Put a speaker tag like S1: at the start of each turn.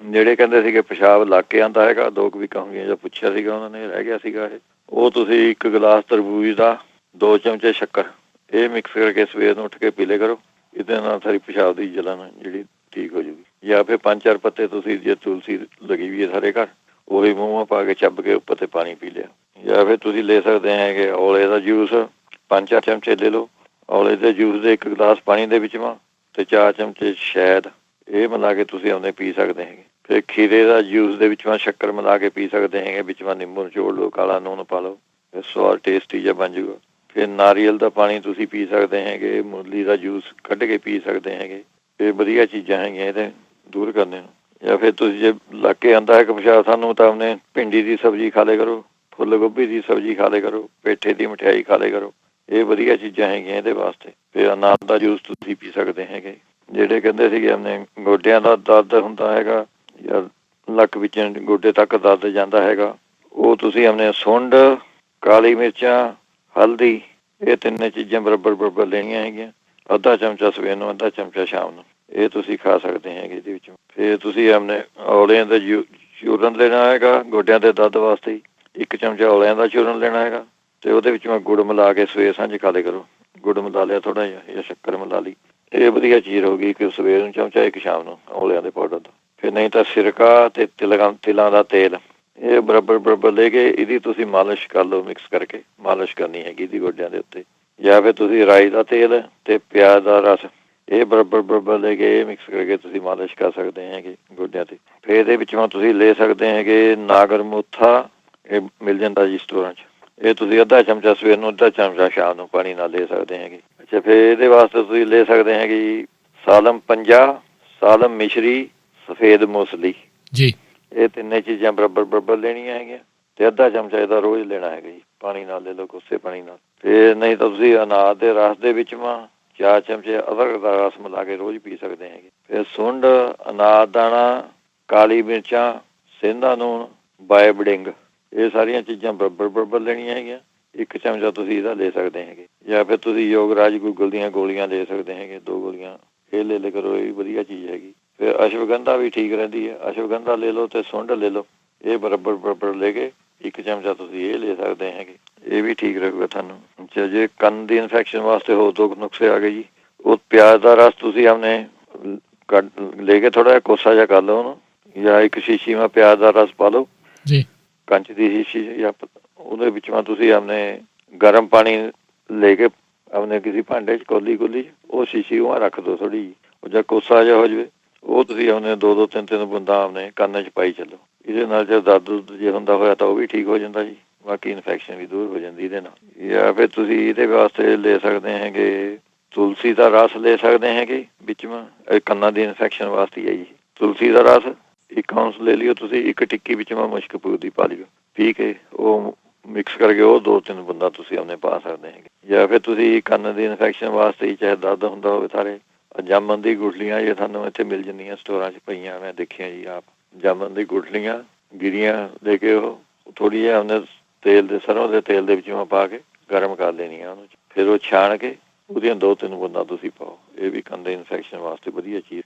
S1: ਜਿਹੜੇ ਕਹਿੰਦੇ ਸੀਗੇ ਪਿਸ਼ਾਬ ਲੱਗ ਕੇ ਆਉਂਦਾ ਹੈਗਾ 2 ਵੀਕਾਂ ਹੋਈਆਂ ਜਾਂ ਪੁੱਛਿਆ ਸੀਗਾ ਉਹਨਾਂ ਨੇ, ਰਹਿ ਗਿਆ ਸੀਗਾ ਉਹ ਤੁਸੀਂ 1 ਗਲਾਸ ਤਰਬੂਜ ਦਾ 2 ਚਮਚੇ ਸ਼ੱਕਰ ਇਹ ਮਿਕਸ ਕਰਕੇ ਸਵੇਰ ਨੂੰ ਉੱਠ ਕੇ ਪੀ ਲਿਆ ਕਰੋ। ਇਹਦੇ ਨਾਲ ਸਾਰੀ ਪਿਸ਼ਾਬ ਦੀ ਜਲਨ ਜਿਹੜੀ ਠੀਕ ਹੋ ਜੂਗੀ। ਜਾਂ ਫਿਰ 5-4 ਪੱਤੇ ਤੁਸੀਂ ਜੇ ਤੁਲਸੀ ਲੱਗੀ ਵੀ ਹੈ ਸਾਰੇ ਘਰ, ਉਹੀ ਮੂੰਹ ਪਾ ਕੇ ਚੱਬ ਕੇ ਉੱਪਰ ਤੇ ਪਾਣੀ ਪੀ ਲਿਆ। ਜਾਂ ਫਿਰ ਤੁਸੀਂ ਲੈ ਸਕਦੇ ਹੈਗੇ ਔਲੇ ਦਾ ਜੂਸ 5-4 ਚਮਚੇ ਲੈ ਲਓ। ਔਲੇ ਦੇ ਜੂਸ ਦੇ 1 ਗਲਾਸ ਪਾਣੀ ਦੇ ਵਿੱਚ ਤੇ 4 ਚਮਚੇ ਸ਼ਹਿਦ ਇਹ ਮਿਲਾ ਕੇ ਤੁਸੀਂ ਆਉਂਦੇ ਪੀ ਸਕਦੇ ਹੈਗੇ। ਫਿਰ ਖੀਰੇ ਦਾ ਜੂਸ ਦੇ ਵਿੱਚ ਸ਼ੱਕਰ ਮਿਲਾ ਕੇ ਪੀ ਸਕਦੇ ਹੈਗੇ, ਵਿੱਚ ਨਿੰਬੂ ਨਿਚੋੜ ਲਓ, ਕਾਲਾ ਨੂਣ ਪਾ ਲਓ, ਫਿਰ ਸਵਾਦ ਟੇਸਟੀ ਜਿਹਾ ਬਣ ਜੂਗਾ। ਫਿਰ ਨਾਰੀਅਲ ਦਾ ਪਾਣੀ ਤੁਸੀਂ ਪੀ ਸਕਦੇ ਹੈਗੇ, ਮੂਲੀ ਦਾ ਜੂਸ ਕੱਢ ਕੇ ਪੀ ਸਕਦੇ ਹੈਗੇ। ਇਹ ਵਧੀਆ ਚੀਜ਼ਾਂ ਹੈਗੀਆਂ ਇਹਦੇ ਦੂਰ ਕਰਨੇ ਨੂੰ। ਜਾਂ ਫਿਰ ਤੁਸੀਂ ਜੇ ਲੱਗ ਕੇ ਆਉਂਦਾ ਹੈ ਕਿ ਪਿਸ਼ਾਬ ਸਾਨੂੰ ਤਾਂ ਉਹਨੇ ਭਿੰਡੀ ਦੀ ਸਬਜ਼ੀ ਖਾ ਲਿਆ ਕਰੋ, ਫੁੱਲ ਗੋਭੀ ਦੀ ਸਬਜ਼ੀ ਖਾ ਲਿਆ ਕਰੋ, ਪੇਠੇ ਦੀ ਮਠਿਆਈ ਖਾ ਲਿਆ ਕਰੋ। ਇਹ ਵਧੀਆ ਚੀਜ਼ਾਂ ਹੈਗੀਆਂ ਇਹਦੇ ਵਾਸਤੇ। ਫਿਰ ਅਨਾਰ ਦਾ ਜੂਸ ਤੁਸੀਂ ਪੀ ਸਕਦੇ ਹੈਗੇ। ਜਿਹੜੇ ਕਹਿੰਦੇ ਸੀਗੇ ਆਪਣੇ ਗੋਡਿਆਂ ਦਾ ਦਰਦ ਹੁੰਦਾ ਹੈਗਾ ਜਾਂ ਲੱਕ ਵਿੱਚ ਗੋਡੇ ਤੱਕ ਦਰਦ ਜਾਂਦਾ ਹੈਗਾ, ਉਹ ਤੁਸੀਂ ਆਪਣੇ ਸੁੰਡ, ਕਾਲੀ ਮਿਰਚਾਂ, ਹਲਦੀ ਇਹ 3 ਚੀਜ਼ਾਂ ਬਰਾਬਰ ਲੈਣੀਆਂ ਹੈਗੀਆਂ। ਅੱਧਾ ਚਮਚਾ ਸਵੇਰ ਨੂੰ, ਅੱਧਾ ਚਮਚਾ ਸ਼ਾਮ ਨੂੰ, ਇਹ ਤੁਸੀਂ ਖਾ ਸਕਦੇ ਹੈਗੇ ਇਹਦੇ ਵਿੱਚ। ਫਿਰ ਤੁਸੀਂ ਆਪਣੇ ਔਲਿਆਂ ਦਾ ਚੂਰਨ ਲੈਣਾ ਹੈਗਾ ਗੋਡਿਆਂ ਦੇ ਦਰਦ ਵਾਸਤੇ। 1 ਚਮਚਾ ਔਲਿਆਂ ਦਾ ਚੂਰਨ ਲੈਣਾ ਹੈਗਾ ਤੇ ਉਹਦੇ ਵਿੱਚ ਗੁੜ ਮਿਲਾ ਕੇ ਸਵੇਰ ਸਾਂਝ ਖਾ ਲਿਆ ਕਰੋ। ਗੁੜ ਮਿਲਾ ਲਿਆ ਥੋੜਾ ਜਿਹਾ ਜਾਂ ਸ਼ੱਕਰ ਮਿਲਾ ਲਈ, ਇਹ ਵਧੀਆ ਚੀਜ਼ ਹੋ ਗਈ। 1 ਸਵੇਰ ਨੂੰ ਚਮਚਾ, 1 ਸ਼ਾਮ ਨੂੰ ਔਲਿਆਂ ਦੇ ਪਾਊਡਰ ਦਾ। ਫਿਰ ਨਹੀਂ ਤਾਂ ਸਿਰਕਾ ਤੇ ਤਿਲਾਂ ਦਾ ਤੇਲ ਇਹ ਬਰਾਬਰ ਲੈ ਕੇ ਇਹਦੀ ਤੁਸੀਂ ਮਾਲਿਸ਼ ਕਰ ਲਓ। ਮਿਕਸ ਕਰਕੇ ਮਾਲਿਸ਼ ਕਰਨੀ ਹੈਗੀ ਇਹਦੀ ਗੋਡਿਆਂ ਦੇ ਉੱਤੇ। ਜਾਂ ਫਿਰ ਤੁਸੀਂ ਰਾਈ ਦਾ ਤੇਲ ਤੇ ਪਿਆਜ਼ ਦਾ ਰਸ ਇਹ ਬਰਾਬਰ ਲੈ ਕੇ ਇਹ ਮਿਕਸ ਕਰਕੇ ਤੁਸੀਂ ਮਾਲਿਸ਼ ਕਰ ਸਕਦੇ ਹੈਗੇ ਗੋਡਿਆਂ ਤੇ। ਫਿਰ ਇਹਦੇ ਵਿੱਚੋਂ ਤੁਸੀਂ ਲੈ ਸਕਦੇ ਹੈਗੇ ਨਾਗਰ ਮੋਥਾ, ਇਹ ਮਿਲ ਜਾਂਦਾ ਜੀ ਸਟੋਰਾਂ 'ਚ। ਇਹ ਤੁਸੀਂ ਅੱਧਾ ਚਮਚਾ ਸਵੇਰ ਨੂੰ, ਅੱਧਾ ਚਮਚਾ ਸ਼ਾਮ ਨੂੰ ਪਾਣੀ ਨਾਲ ਲੈ ਸਕਦੇ ਹੈਗੇ। ਅੱਛਾ, ਫਿਰ ਇਹਦੇ ਵਾਸਤੇ ਤੁਸੀਂ ਲੈ ਸਕਦੇ ਹੈਗੇ ਜੀ ਸਾਲਮ ਪੰਜਾ, ਸਾਲਮ ਮਿਸ਼ਰੀ, ਸਫੇਦ ਮੂਸਲੀ
S2: ਜੀ।
S1: ਇਹ 3 ਚੀਜ਼ਾਂ ਬਰਾਬਰ ਲੈਣੀਆਂ ਹੈਗੀਆਂ ਤੇ ਅੱਧਾ ਚਮਚਾ ਇਹਦਾ ਰੋਜ਼ ਲੈਣਾ ਹੈਗਾ ਜੀ। ਪਾਣੀ ਨਾਲ ਲੈ ਲਓ, ਕੋਸੇ ਪਾਣੀ ਨਾਲ। ਫਿਰ ਨਹੀਂ ਤਾਂ ਤੁਸੀਂ ਅਨਾਰ ਦੇ ਰਸ ਦੇ ਵਿੱਚ 4 ਚਮਚੇ ਅਦਰਕ ਦਾ ਰਸ ਮਿਲਾ ਕੇ ਰੋਜ਼ ਪੀ ਸਕਦੇ ਹੈਗੇ। ਫਿਰ ਸੁੰਡ, ਅਨਾਰ ਦਾਣਾ, ਕਾਲੀ ਮਿਰਚਾਂ, ਸੇਂਦਾ ਨੂਣ, ਬਾਇਬਡਿੰਗ ਇਹ ਸਾਰੀਆਂ ਚੀਜ਼ਾਂ ਬਰਾਬਰ ਲੈਣੀਆਂ ਹੈਗੀਆਂ। 1 ਚਮਚਾ ਤੁਸੀਂ ਇਹਦਾ ਲੈ ਸਕਦੇ ਹੈਗੇ। ਜਾਂ ਫਿਰ ਤੁਸੀਂ ਯੋਗਰਾਜ ਗੂਗਲ ਦੀਆਂ ਗੋਲੀਆਂ ਲੈ ਸਕਦੇ ਹੈਗੇ, 2 ਗੋਲੀਆਂ ਇਹ ਲੈ ਲਿਆ ਕਰੋ, ਇਹ ਵੀ ਵਧੀਆ ਚੀਜ਼ ਹੈਗੀ। ਫਿਰ ਅਸ਼ਵਗੰਧਾ ਵੀ ਠੀਕ ਰਹਿੰਦੀ ਹੈ, ਅਸ਼ਵਗੰਧਾ ਲੈ ਲਓ ਤੇ ਸੁੰਡ ਲੈ ਲਓ, ਇਹ ਬਰਾਬਰ ਲੈ ਕੇ 1 ਚਮਚਾ ਤੁਸੀਂ ਇਹ ਲੈ ਸਕਦੇ ਹੈਗੇ, ਇਹ ਵੀ ਠੀਕ ਰਹੂਗਾ ਤੁਹਾਨੂੰ। ਅੱਛਾ, ਜੇ ਕੰਨ ਦੀ ਇਨਫੈਕਸ਼ਨ ਵਾਸਤੇ ਹੋਰ 2 ਨੁਸਖੇ ਆ ਗਏ ਜੀ। ਉਹ ਪਿਆਜ਼ ਦਾ ਰਸ ਤੁਸੀਂ ਆਪਣੇ ਲੈ ਕੇ ਥੋੜਾ ਜਿਹਾ ਕੋਸਾ ਜਿਹਾ ਕਰ ਲਓ ਉਹਨੂੰ, ਜਾਂ 1 ਸ਼ੀਸ਼ੀ ਪਿਆਜ਼ ਦਾ ਰਸ ਪਾ ਲਓ
S2: ਜੀ,
S1: ਕੰਚ ਦੀ ਸ਼ੀਸ਼ੀ, ਜਾਂ ਉਹਦੇ ਵਿੱਚੋਂ ਤੁਸੀਂ ਆਪਣੇ ਗਰਮ ਪਾਣੀ ਲੈ ਕੇ ਆਪਣੇ ਕਿਸੇ ਭਾਂਡੇ 'ਚ ਕੋਲੀ ਉਹ ਸ਼ੀਸ਼ੀ ਉਹਾਂ ਰੱਖ ਦਿਓ ਥੋੜ੍ਹੀ ਜਿਹੀ, ਉਹ ਜਾਂ ਕੋਸਾ ਜਿਹਾ ਹੋ ਜਾਵੇ ਉਹ ਤੁਸੀਂ ਆਪਣੇ 2-2 3-3 ਬੂੰਦਾਂ ਆਪਣੇ ਕੰਨ 'ਚ ਪਾਈ ਚੱਲੋ। ਇਹਦੇ ਨਾਲ ਜੇ ਦਰਦ ਜੇ ਹੁੰਦਾ ਹੋਇਆ ਤਾਂ ਉਹ ਵੀ ਠੀਕ ਹੋ ਜਾਂਦਾ ਜੀ। ਬਾਕੀ ਇਨਫੈਕਸ਼ਨ ਵੀ ਦੂਰ ਹੋ ਜਾਂਦੀ ਇਹਦੇ ਨਾਲ। ਜਾਂ ਫਿਰ ਤੁਸੀਂ ਇਹਦੇ ਵਾਸਤੇ ਲੈ ਸਕਦੇ ਹੈਗੇ ਤੁਲਸੀ ਦਾ ਰਸ ਲੈ ਸਕਦੇ ਹੈਗੇ ਵਿੱਚ ਕੰਨਾਂ ਦੀ ਇਨਫੈਕਸ਼ਨ ਵਾਸਤੇ ਹੈ ਜੀ। ਤੁਲਸੀ ਦਾ ਰਸ 1 ਆਉਂਸ ਲੈ ਲਿਓ ਤੁਸੀਂ, 1 ਟਿੱਕੀ ਵਿੱਚ ਮੁਸ਼ਕ ਦੀ ਪਾ ਲਿਓ, ਪੀ ਕੇ ਉਹ ਮਿਕਸ ਕਰਕੇ ਉਹ 2-3 ਬੂੰਦਾਂ ਤੁਸੀਂ ਆਪਣੇ ਪਾ ਸਕਦੇ ਹੈਗੇ। ਜਾਂ ਫਿਰ ਤੁਸੀਂ ਕੰਨ ਦੀ ਇਨਫੈਕਸ਼ਨ ਵਾਸਤੇ ਚਾਹੇ ਦਰਦ ਹੁੰਦਾ ਹੋਵੇ ਸਾਰੇ ਜਾਮਨ ਦੀ ਗੁਠਲੀਆਂ ਜੇ ਤੁਹਾਨੂੰ ਇੱਥੇ ਮਿਲ ਜਾਂਦੀਆਂ ਸਟੋਰਾਂ 'ਚ ਪਈਆਂ, ਮੈਂ ਦੇਖੀਆਂ ਜੀ ਆਪ। ਜਾਮਨ ਦੀ ਗੁਠਲੀਆਂ ਗਿਰੀਆਂ ਲੈ ਕੇ ਉਹ ਥੋੜ੍ਹੀ ਜਿਹੀ ਉਹਨੇ ਤੇਲ ਦੇ ਸਰੋਂ ਦੇ ਤੇਲ ਦੇ ਵਿੱਚ ਪਾ ਕੇ ਗਰਮ ਕਰ ਲੈਣੀਆਂ ਉਹਨੂੰ। ਫਿਰ ਉਹ ਛਾਣ ਕੇ ਉਹਦੀਆਂ 2-3 ਬੂੰਦਾਂ ਤੁਸੀਂ ਪਾਓ, ਇਹ ਵੀ ਕੰਨ ਦੇ ਇਨਫੈਕਸ਼ਨ ਵਾਸਤੇ ਵਧੀਆ ਚੀਜ਼।